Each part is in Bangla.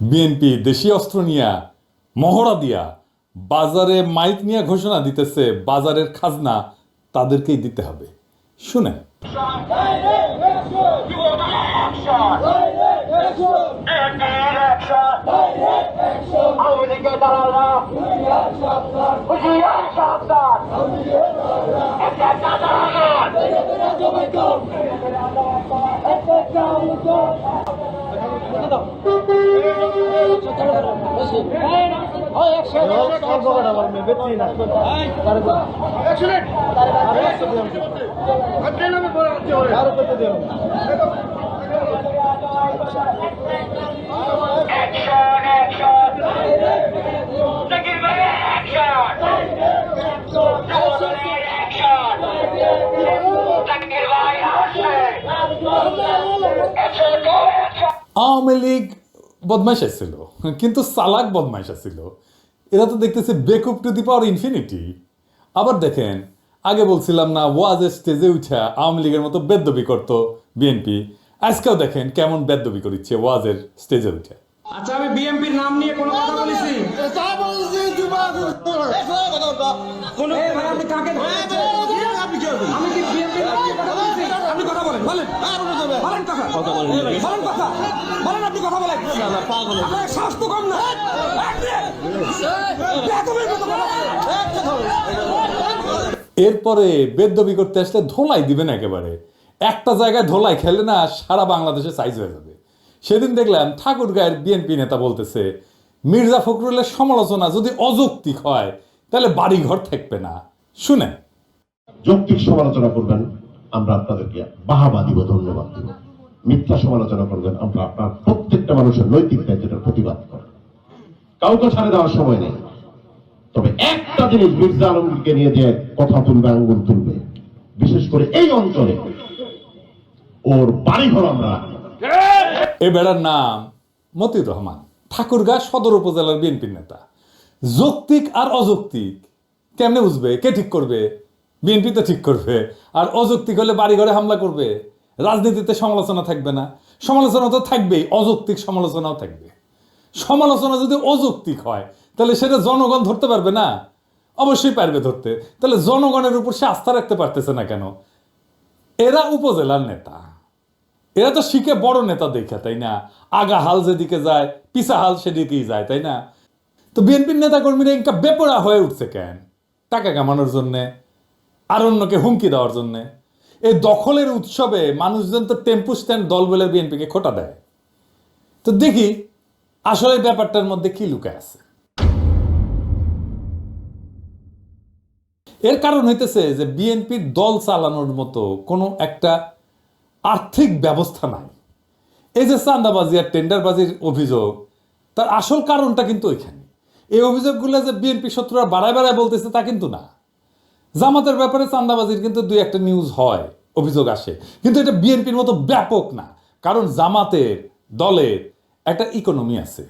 বিএনপি দেশীয় অস্ত্র নিয়ে মহড়া দিয়া বাজারে মাইক নিয়ে ঘোষণা দিতেছে বাজারের খাজনা তাদেরকেই দিতে হবে। শুনেন। আওয়ামী লীগ বদমাইশ ছিল, কিন্তু চালাক বদমাইশ ছিল। এরা তো দেখতেছে বেকুব টু দি পাওয়ার ইনফিনিটি। আবার দেখেন, আগে বলছিলাম না ওয়াজের স্টেজে উঠা আওয়ামী লীগের মতো বেদ্যবি করতো বিএনপি, আজকেও দেখেন কেমন বেদ্যবি করিচ্ছে ওয়াজের স্টেজে উঠে। আচ্ছা, আমি বিএনপির নাম নিয়ে কোনো কথা বলেছি? আপনি কাকে ধরেছেন? আমি কি বিএনপির নাম নিয়ে কথা বলেছি? আপনি কথা বলেন, বলেন বলেন কথা বলেন, বলেন কথা বলেন, আপনি কথা বলেন। আপনার শ্বাস তো কম না। এরপরে বেদ্যবি করতে আসলে ধোলাই দিবেন একেবারে। একটা জায়গায় ধোলাই খেলে না সারা বাংলাদেশে সাইজ হয়ে যাবে। সেদিন দেখলাম ঠাকুরগাঁয়ের বিএনপি নেতা বলতেছে মির্জা ফখরুলের সমালোচনা যদি অযৌক্তিক হয় তাহলে বাড়িঘর থাকবে না। শুনেন। যৌক্তিক সমালোচনা করবেন, আমরা আপনাদেরকে বাহাবা দিব, ধন্যবাদ দিব। মিথ্যা সমালোচনা করবেন, আমরা আপনার প্রত্যেকটা মানুষের নৈতিক দায়িত্বের প্রতিবাদ করেন। কাউকে ছাড়ে দেওয়ার সময় নেই। তবে একটা জিনিস, মির্জা আলমগীরকে নিয়ে যে কথা তুলবে, আঙ্গুল তুলবে, বিশেষ করে এই অঞ্চলে ওর বাড়িঘর আমরা। এ বেড়ার নাম মতিউর রহমান, ঠাকুরগাঁ সদর উপজেলার বিএনপির নেতা। যৌক্তিক আর অযৌক্তিক কেমনে বুঝবে? কে ঠিক করবে? বিএনপি তো ঠিক করবে। আর অযৌক্তিক হলে বাড়িঘরে হামলা করবে। রাজনীতিতে সমালোচনা থাকবে না? সমালোচনা তো থাকবেই, অযৌক্তিক সমালোচনাও থাকবে। সমালোচনা যদি অযৌক্তিক হয় তাহলে সেটা জনগণ ধরতে পারবে না? অবশ্যই পারবে ধরতে। তাহলে জনগণের উপর সে আস্থা রাখতে পারতেছে না কেন? এরা উপজেলার নেতা, এরা তো শিখে বড় নেতা দেখে, তাই না? আগা হাল যেদিকে যায় পিছা হাল সেদিকেই যায়, তাই না? তো বিএনপির নেতা কর্মীরা ইনকা বেপরা হয়ে উঠছে কেন? টাকা কামানোর জন্যে, আর অন্যকে হুমকি দেওয়ার জন্যে। এই দখলের উৎসবে মানুষজন তো টেম্পু স্ট্যান্ড দল বলে বিএনপিকে খোটা দেয়। তো দেখি আসলে ব্যাপারটার মধ্যে কি লুকায় আছে। এর কারণ হইতেছে যে বিএনপির দল চালানোর মতো কোনো একটা আর্থিক ব্যবস্থা নাই। এই যে চাঁদাবাজি আর টেন্ডারবাজির অভিযোগ, তার আসল কারণটা কিন্তু ওইখানে। এই অভিযোগগুলো যে বিএনপি শত্রুরা বাড়ায় বাড়ায় বলতেছে তা কিন্তু না। জামাতের ব্যাপারে চাঁদাবাজির কিন্তু দুই একটা নিউজ হয়, অভিযোগ আসে, কিন্তু এটা বিএনপির মতো ব্যাপক না। কারণ জামাতের দলের একটা ইকোনমি আছে,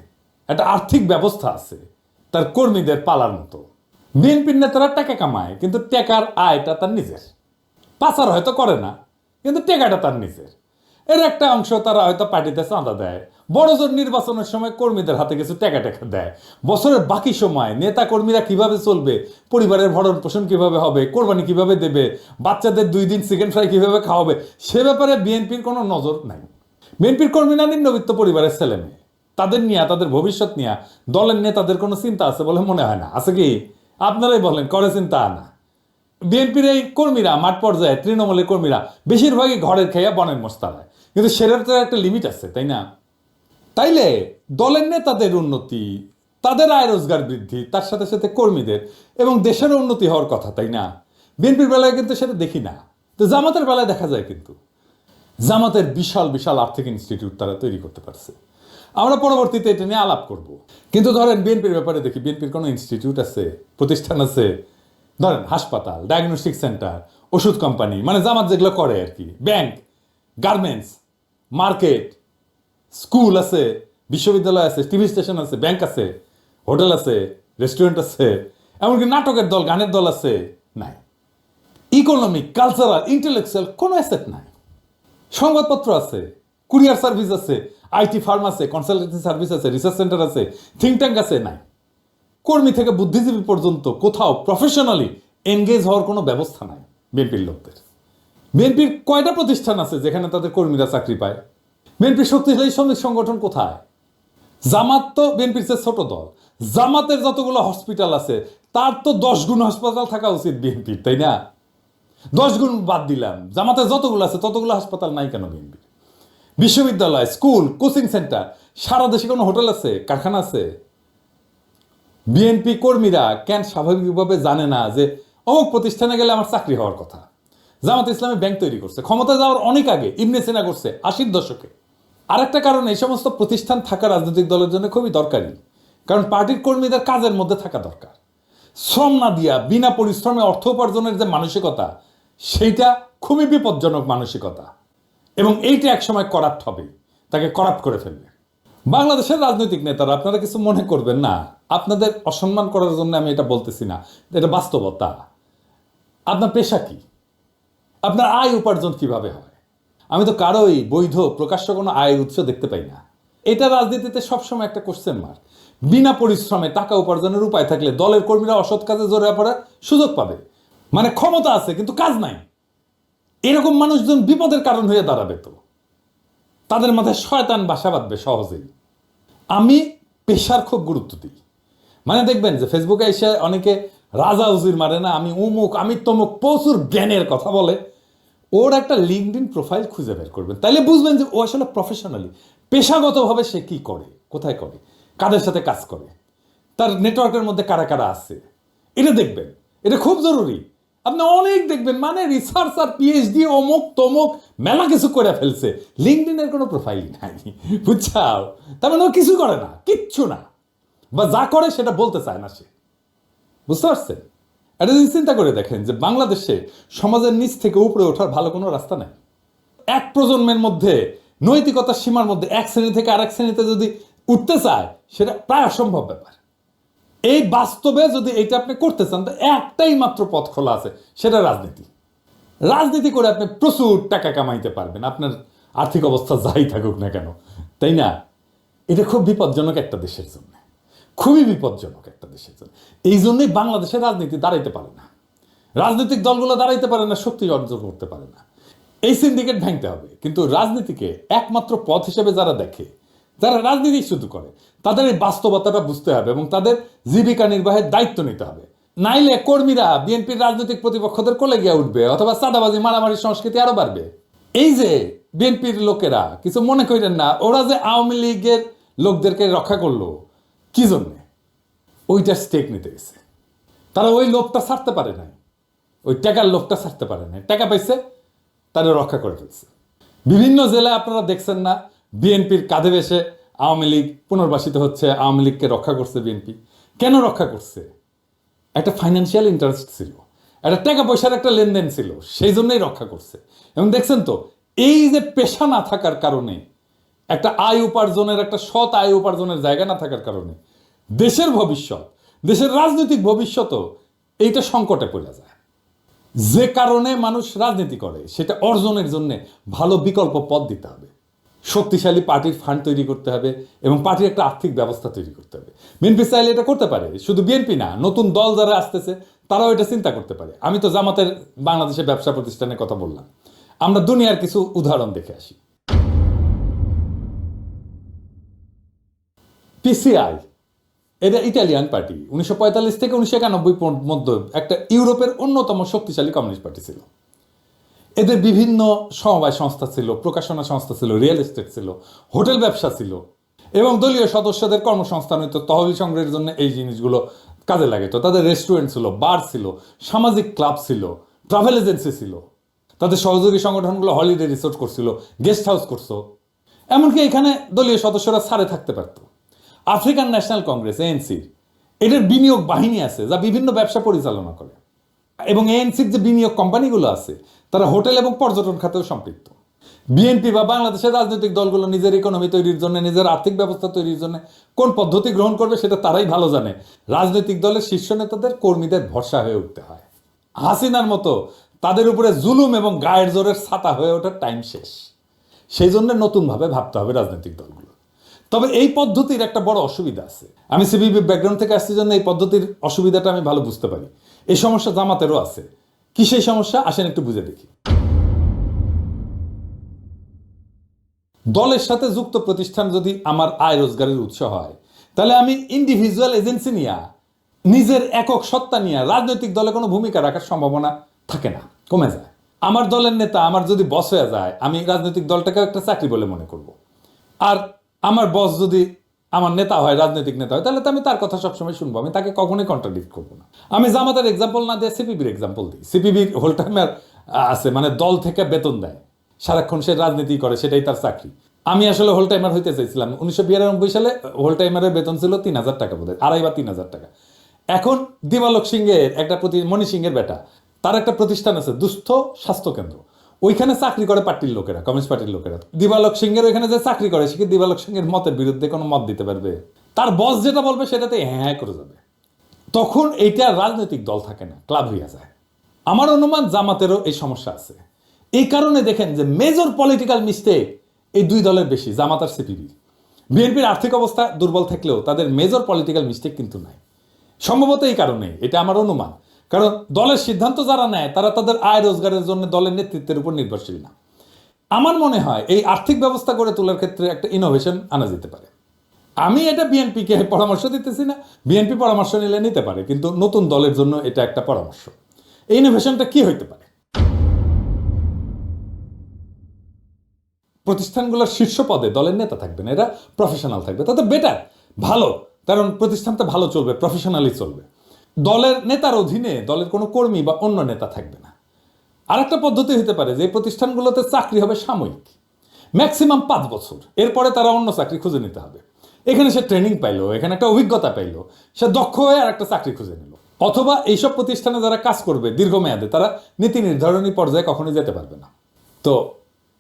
একটা আর্থিক ব্যবস্থা আছে, তার কর্মীদের পালার মতো। বিএনপির নেতারা টাকা কামায়, কিন্তু টাকার আয়টা তার নিজের। পাচার হয়তো করে না, কিন্তু টাকাটা তার নিজের। এর একটা অংশ তারা হয়তো পার্টিতে চাঁদা দেয়, বড় জোর নির্বাচনের সময় কর্মীদের হাতে কিছু টাকা টাকা দেয়। বছরের বাকি সময় নেতা কর্মীরা কিভাবে চলবে, পরিবারের ভরণ পোষণ কিভাবে হবে, কোরবানি কিভাবে দেবে, বাচ্চাদের 2 দিন চিকেন ফ্রাই কিভাবে খাওয়াবে, সে ব্যাপারে বিএনপির কোনো নজর নাই। বিএনপির কর্মীরা নিম্নবিত্ত পরিবারের ছেলে মেয়ে, তাদের নিয়ে, তাদের ভবিষ্যৎ নিয়ে দলের নেতাদের কোনো চিন্তা আছে বলে মনে হয় না। আছে কি? আপনারাই বলেন, করে চিন্তা না? বিএনপির এই কর্মীরা মাঠ পর্যায়ে, তৃণমূলের কর্মীরা বেশিরভাগই ঘরের খেয়া বনের মস্তারায়, কিন্তু সেটার তো একটা লিমিট আছে, তাই না? তাইলে দলের নেতাদের উন্নতি, তাদের আয় রোজগার বৃদ্ধি, তার সাথে সাথে কর্মীদের এবং দেশের উন্নতি হওয়ার কথা, তাই না? বিএনপির বেলায় কিন্তু সেটা দেখি না। তো জামাতের বেলায় দেখা যায়, কিন্তু জামাতের বিশাল বিশাল আর্থিক ইনস্টিটিউট তারা তৈরি করতে পারছে। আমরা পরবর্তীতে এটা নিয়ে আলাপ করব। কিন্তু ধরেন বিএনপির ব্যাপারে দেখি, বিএনপির কোনো ইনস্টিটিউট আছে, প্রতিষ্ঠান আছে? ধরেন হাসপাতাল, ডায়াগনস্টিক সেন্টার, ওষুধ কোম্পানি, মানে জামাত যেগুলো করে আর কি, ব্যাংক, গার্মেন্টস, মার্কেট, স্কুল আছে, বিশ্ববিদ্যালয় আছে, টিভি স্টেশন আছে, ব্যাংক আছে, হোটেল আছে, রেস্টুরেন্ট আছে, এমনকি নাটকের দল, গানের দল আছে? নাই। ইকোনমিক, কালচারাল, ইন্টেলেকচুয়াল কোনো অ্যাসেট নাই। সংবাদপত্র আছে, কুরিয়ার সার্ভিস আছে, আইটি ফার্ম আছে, কনসালটেন্সি সার্ভিস আছে, রিসার্চ সেন্টার আছে, থিঙ্ক ট্যাঙ্ক আছে? নাই। কর্মী থেকে বুদ্ধিজীবী পর্যন্ত কোথাও প্রফেশনালি এনগেজ হওয়ার কোনো ব্যবস্থা নাই বিএনপির লোকদের। বিএনপির কয়টা প্রতিষ্ঠান আছে যেখানে তাদের কর্মীরা চাকরি পায়? বিএনপির শক্তিশালী শ্রমিক সংগঠন কোথায়? জামাত তো বিএনপির চেয়ে ছোট দল। জামাতের যতগুলো হসপিটাল আছে তার তো 10 গুণ হাসপাতাল থাকা উচিত বিএনপির, তাই না? 10 গুণ বাদ দিলাম, জামাতের যতগুলো আছে ততগুলো হাসপাতাল নাই কেন বিএনপির? বিশ্ববিদ্যালয়, স্কুল, কোচিং সেন্টার, সারা দেশে কোনো হোটেল আছে, কারখানা আছে? বিএনপি কর্মীরা কেন স্বাভাবিকভাবে জানে না যে অমুক প্রতিষ্ঠানে গেলে আমার চাকরি হওয়ার কথা? জামাত ইসলামী ব্যাংক তৈরি করছে, ক্ষমতা যাওয়ার অনেক আগে, ইবনে সিনা করছে 80-র দশকে। আরেকটা কারণ, এই সমস্ত প্রতিষ্ঠান থাকা রাজনৈতিক দলের জন্য খুবই দরকারি, কারণ পার্টির কর্মীদের কাজের মধ্যে থাকা দরকার। শ্রম না দিয়া বিনা পরিশ্রমে অর্থ উপার্জনের যে মানসিকতা, সেইটা খুবই বিপজ্জনক মানসিকতা, এবং এইটা একসময় করাপ্ট হবে, তাকে করাপ্ট করে ফেলবে। বাংলাদেশের রাজনৈতিক নেতারা, আপনারা কিছু মনে করবেন না, আপনাদের অসম্মান করার জন্য আমি এটা বলতেছি না, এটা বাস্তবতা। আপনার পেশা কি? আপনার আয় উপার্জন কিভাবে হয়? আমি তো কারোই বৈধ প্রকাশ্য কোনো আয়ের উৎস দেখতে পাই না। এটা রাজনীতিতে সবসময় একটা কোশ্চেন মার্ক। বিনা পরিশ্রমে টাকা উপার্জনের উপায় থাকলে দলের কর্মীরা অসৎ কাজে জড়িয়ে পড়ার সুযোগ পাবে। মানে ক্ষমতা আছে কিন্তু কাজ নাই, এরকম মানুষজন বিপদের কারণ হয়ে দাঁড়াবে। তো তাদের মাথায় শয়তান বাসা বাঁধবে সহজেই। আমি পেশার খুব গুরুত্ব দিই। মানে দেখবেন যে ফেসবুকে এসে অনেকে রাজা উজির মারে না, আমি অমুক, আমি তমুক, প্রচুর জ্ঞানের কথা বলে। ওর একটা লিঙ্কডইন প্রোফাইল খুঁজে বের করবেন, তাইলে বুঝবেন যে ও আসলে প্রফেশনালি, পেশাগতভাবে সে কি করে, কোথায় করে, কাদের সাথে কাজ করে, তার নেটওয়ার্কের মধ্যে কারা কারা আছে, এটা দেখবেন। এটা খুব জরুরি। আপনি অনেক দেখবেন মানে রিসার্চ আর পিএইচডি অমুক তমুক মেলা কিছু করে ফেলছে, লিঙ্কডইনের কোনো প্রোফাইলই নাই, বুঝছাও? তার মানে ও কিছু করে না, কিচ্ছু না, বা যা করে সেটা বলতে চায় না সে। বুঝতে পারছেন? এটা যদি চিন্তা করে দেখেন যে বাংলাদেশে সমাজের নিচ থেকে উপরে ওঠার ভালো কোনো রাস্তা নাই। এক প্রজন্মের মধ্যে নৈতিকতার সীমার মধ্যে এক শ্রেণী থেকে আরেক শ্রেণীতে যদি উঠতে চায়, সেটা প্রায় অসম্ভব ব্যাপার। এই বাস্তবে যদি এটা আপনি করতে চান, তো একটাই মাত্র পথ খোলা আছে, সেটা রাজনীতি। রাজনীতি করে আপনি প্রচুর টাকা কামাইতে পারবেন, আপনার আর্থিক অবস্থা যাই থাকুক না কেন, তাই না? এটা খুব বিপজ্জনক একটা দেশের জন্য, খুবই বিপজ্জনক একটা দেশের জন্য। এই জন্যই বাংলাদেশের রাজনীতি দাঁড়াইতে পারে না, রাজনৈতিক দলগুলো দাঁড়াইতে পারে না, শক্তি অর্জন করতে পারে না। এই সিন্ডিকেট ভাঙতে হবে। কিন্তু রাজনীতিকে একমাত্র পথ হিসেবে যারা দেখে, যারা রাজনীতি শুধু করে, তাদের এই বাস্তবতাটা বুঝতে হবে এবং তাদের জীবিকা নির্বাহের দায়িত্ব নিতে হবে। নাইলে কর্মীরা বিএনপির রাজনৈতিক প্রতিপক্ষদের কোলে গিয়ে উঠবে, অথবা চাঁদাবাজি মারামারি সংস্কৃতি আরো বাড়বে। এই যে বিএনপির লোকেরা, কিছু মনে করেন না, ওরা যে আওয়ামী লীগের লোকদেরকে রক্ষা করলো কি জন্যে? ওইটার স্টেক নিতে গেছে। তারা ওই লোকটা ছাড়তে পারে নাই, ওই টাকার লোকটা ছাড়তে পারে নাই, টাকা পাইছে, তারা রক্ষা করে ফেলছে। বিভিন্ন জেলায় আপনারা দেখছেন না, বিএনপির কাঁধে বেশে আওয়ামী লীগ পুনর্বাসিত হচ্ছে, আওয়ামী লীগকে রক্ষা করছে বিএনপি। কেন রক্ষা করছে? একটা ফাইন্যান্সিয়াল ইন্টারেস্ট ছিল, একটা টাকা পয়সার একটা লেনদেন ছিল, সেই জন্যই রক্ষা করছে। এবং দেখছেন তো, এই যে পেশা না থাকার কারণে, একটা আয় উপার্জনের, একটা সৎ আয় উপার্জনের জায়গা না থাকার কারণে দেশের ভবিষ্যৎ, দেশের রাজনৈতিক ভবিষ্যৎও এইটা সংকটে পড়ে যায়। যে কারণে মানুষ রাজনীতি করে, সেটা অর্জনের জন্য ভালো বিকল্প পথ দিতে হবে, শক্তিশালী পার্টির ফান্ড তৈরি করতে হবে এবং পার্টির একটা আর্থিক ব্যবস্থা তৈরি করতে হবে। বিএনপি চাইলে এটা করতে পারে, শুধু বিএনপি না, নতুন দল যারা আসতেছে তারাও এটা চিন্তা করতে পারে। আমি তো জামাতের বাংলাদেশের ব্যবসা প্রতিষ্ঠানের কথা বললাম, আমরা দুনিয়ার কিছু উদাহরণ দেখে আসি। পিসিআই, এটা ইটালিয়ান পার্টি, 1945 থেকে 1991 মধ্যে একটা ইউরোপের অন্যতম শক্তিশালী কমিউনিস্ট পার্টি ছিল। এদের বিভিন্ন সমবায় সংস্থা ছিল, প্রকাশনা সংস্থা ছিল, রিয়েল এস্টেট ছিল, হোটেল ব্যবসা ছিল, এবং দলীয় সদস্যদের কর্মসংস্থান হইতো, তহবিল সংগ্রহের জন্য এই জিনিসগুলো কাজে লাগে। তো তাদের রেস্টুরেন্ট ছিল, বার ছিল, সামাজিক ক্লাব ছিল, ট্রাভেল এজেন্সি ছিল, তাদের সহযোগী সংগঠনগুলো হলিডে রিসোর্ট করছিল, গেস্ট হাউস করছো, এমনকি এখানে দলীয় সদস্যরা ছাড়ে থাকতে পারতো। আফ্রিকান ন্যাশনাল কংগ্রেস, এএনসি, এটার বিনিয়োগ বাহিনী আছে যা বিভিন্ন ব্যবসা পরিচালনা করে, এবং এএনসির যে বিনিয়োগ কোম্পানিগুলো আছে তারা হোটেল এবং পর্যটন খাতেও সম্পৃক্ত। বিএনপি বা বাংলাদেশের রাজনৈতিক দলগুলো নিজের ইকোনমি তৈরির জন্য, নিজের আর্থিক ব্যবস্থা তৈরির জন্য কোন পদ্ধতি গ্রহণ করবে সেটা তারাই ভালো জানে। রাজনৈতিক দলের শীর্ষ নেতাদের কর্মীদের ভরসা হয়ে উঠতে হয়। হাসিনার মতো তাদের উপরে জুলুম এবং গায়ের জোরের ছাতা হয়ে ওঠার টাইম শেষ। সেই জন্য নতুনভাবে ভাবতে হবে রাজনৈতিক দলগুলো। তবে এই পদ্ধতির একটা বড় অসুবিধা আছে। আমি সিপিবি ব্যাকগ্রাউন্ড থেকে আসছি জন্য এই পদ্ধতির অসুবিধাটা আমি ভালো বুঝতে পারি। এই সমস্যা জামাতেরও আছে। কি সেই সমস্যা, আসেন একটু বুঝে দেখি। দলের সাথে যুক্ত প্রতিষ্ঠান যদি আমার আয় রোজগারের উৎস হয়, তাহলে আমি ইন্ডিভিজুয়াল এজেন্সি নিয়ে, নিজের একক সত্তা নিয়ে রাজনৈতিক দলে কোনো ভূমিকা রাখার সম্ভাবনা থাকে না, কমে যায়। আমার দলের নেতা আমার যদি বস হয়ে যায়, আমি রাজনৈতিক দলটাকে একটা চাকরি বলে মনে করব। আর আমার বস যদি আমার নেতা হয়, রাজনৈতিক নেতা হয়, তাহলে তো আমি তার কথা সবসময় শুনবো, আমি তাকে কখনোই কন্ট্রাডিক্ট করবো না। আমি জামাতের এক্সাম্পল না দিয়ে সিপিবির এক্সাম্পল দিই। সিপিবির হোল টাইমার আছে, মানে দল থেকে বেতন দেয়, সারাক্ষণ সে রাজনীতি করে, সেটাই তার চাকরি। আমি আসলে হোল টাইমার হইতে চাইছিলাম 1992 সালে। হোল টাইমারের বেতন ছিল 3,000 টাকা, বোধ হয় 2.5 বা 3,000 টাকা। এখন দিবালোক সিংহের একটা মণি সিংহের বেটা, তার একটা প্রতিষ্ঠান আছে দুস্থ স্বাস্থ্য কেন্দ্র, ওইখানে চাকরি করে পার্টির লোকেরা, কমিউনিস্ট পার্টির লোকেরা। দিবালোক সিংহের ওইখানে যে চাকরি করে, সে কি দিবালোক সিংহের মতের বিরুদ্ধে কোনো মত দিতে পারবে? তার বস যেটা বলবে সেটাতে হ্যাঁ করে যাবে। তখন এইটা রাজনৈতিক দল থাকে না, ক্লাব হইয়া যায়। আমার অনুমান জামাতেরও এই সমস্যা আছে। এই কারণে দেখেন যে মেজর পলিটিক্যাল মিস্টেক এই দুই দলের বেশি, জামাত আর সিপিবি। বিএনপির আর্থিক অবস্থা দুর্বল থাকলেও তাদের মেজর পলিটিক্যাল মিস্টেক কিন্তু নাই। সম্ভবত এই কারণে, এটা আমার অনুমান। কারণ দলের সিদ্ধান্ত যারা নেয় তারা তাদের আয় রোজগারের জন্য দলের নেতৃত্বের উপর নির্ভরশীল না। আমার মনে হয় এই আর্থিক ব্যবস্থা করে তোলার ক্ষেত্রে একটা ইনোভেশন আনা যেতে পারে। আমি এটা বিএনপিকে পরামর্শ দিতেছি না, বিএনপি পরামর্শ নিলে নিতে পারে, কিন্তু নতুন দলের জন্য এটা একটা পরামর্শ। এই ইনোভেশনটা কি হইতে পারে? প্রতিষ্ঠানগুলোর শীর্ষ পদে দলের নেতা থাকবেন, এরা প্রফেশনাল থাকবে, তাতে বেটার, ভালো। কারণ প্রতিষ্ঠানটা ভালো চলবে, প্রফেশনালি চলবে। দলের নেতার অধীনে দলের কোনো কর্মী বা অন্য নেতা থাকবে না। আর একটা পদ্ধতি হতে পারে যে প্রতিষ্ঠানগুলোতে চাকরি হবে সাময়িক, ম্যাক্সিমাম 5 বছর, এরপরে তারা অন্য চাকরি খুঁজে নিতে হবে। এখানে সে ট্রেনিং পাইলো, এখানে একটা অভিজ্ঞতা পাইলো, সে দক্ষ হয়ে আর একটা চাকরি খুঁজে নিল। অথবা এইসব প্রতিষ্ঠানে যারা কাজ করবে দীর্ঘমেয়াদে, তারা নীতি নির্ধারণী পর্যায়ে কখনোই যেতে পারবে না। তো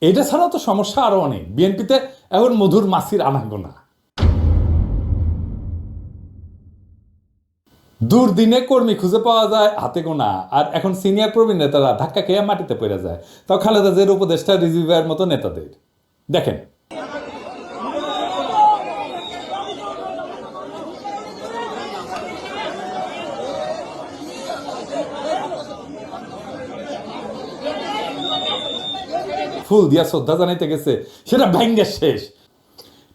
এটা ছাড়াও তো সমস্যা আরো অনেক। বিএনপিতে এখন মধুর মাছির আনাগোনা, দুর্দিনে কর্মী খুঁজে পাওয়া যায় হাতে গোনা। আর এখন সিনিয়র প্রবীণ নেতারা ধাক্কা খেয়ে মাটিতে পড়ে যায়, তাও খালেদা জিয়ার উপদেষ্টা রিজিভার মতো নেতাদের দেখেন। ফুল দিয়া শ্রদ্ধা জানাইতে গেছে, সেটা ভেঙ্গে শেষ।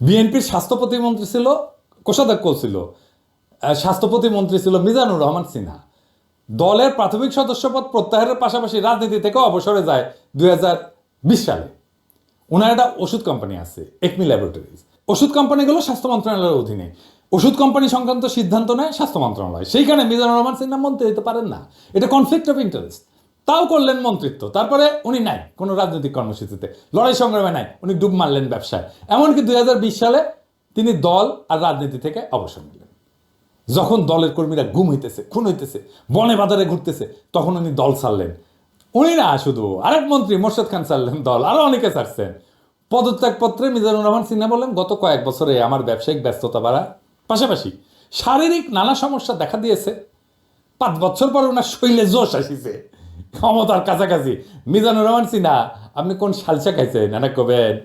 বিএনপির স্বাস্থ্য প্রতিমন্ত্রী ছিল, কোষাধ্যক্ষ ছিল, স্বাস্থ্য প্রতিমন্ত্রী ছিল মিজানুর রহমান সিনহা। দলের প্রাথমিক সদস্যপদ প্রত্যাহারের পাশাপাশি রাজনীতি থেকে অবসরে যায় 2020 সালে। ওনার একটা ওষুধ কোম্পানি আছে, একমি ল্যাবরেটরিজ। ওষুধ কোম্পানিগুলো স্বাস্থ্য মন্ত্রণালয়ের অধীনে, ওষুধ কোম্পানি সংক্রান্ত সিদ্ধান্ত নেয় স্বাস্থ্য মন্ত্রণালয়। সেইখানে মিজানুর রহমান সিনহা মন্ত্রী হতে পারেন না, এটা কনফ্লিক্ট অফ ইন্টারেস্ট। তাও করলেন মন্ত্রিত্ব, তারপরে উনি নাই কোনো রাজনৈতিক কর্মসূচিতে, লড়াই সংগ্রামে নাই, উনি ডুব মারলেন ব্যবসায়। এমনকি 2020 সালে তিনি দল আর রাজনীতি থেকে অবসর নিলেন। যখন দলের কর্মীরা গুম হইতেছে, খুন হইতেছে, বনে বাজারে ঘুরতেছে, তখন উনি দল ছাড়লেন। উনি না, শুধু আরেক মন্ত্রী মোর্শেদ খান ছাড়লেন দল, আরো অনেকে ছাড়ছেন। পদত্যাগপত্রে মিজানুর রহমান সিনহা বললেন, গত কয়েক বছরে আমার ব্যবসায়িক ব্যস্ততা বাড়া, পাশাপাশি শারীরিক নানা সমস্যা দেখা দিয়েছে। 5 বছর পর ওনার শরীরে জোশ আসিছে, ক্ষমতার কাছাকাছি। মিজানুর রহমান সিনহা, আপনি কোন সালসা খাইছেন এনা কবেন,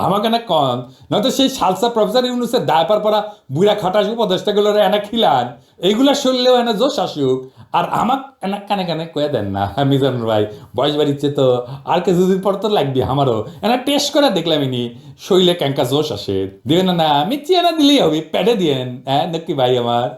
আমাকে না কন, নয়তো সেই সালসা প্রফেসর ইউনুসের দায়পার পড়া বুড়া খাটাস উপদেষ্টাগুলোর এনা খিলান, এইগুলা শুনলেও এনা জোশ আসুক। আর আমাক এনা কানে কানে কয়ে দেন না, মিজানুর ভাই বয়স বাড়িচ্ছে তো, আর কিছুদিন পর তো লাগবে আমারও, এনা টেস্ট করে দেখলাম ইনি শরীরে ক্যাঙ্কা জোশ আসে, দিবেন না, মিচ্ছি এনা দিলেই হবে, প্যাডে দিয়েন। হ্যাঁ নাকি ভাই আমার।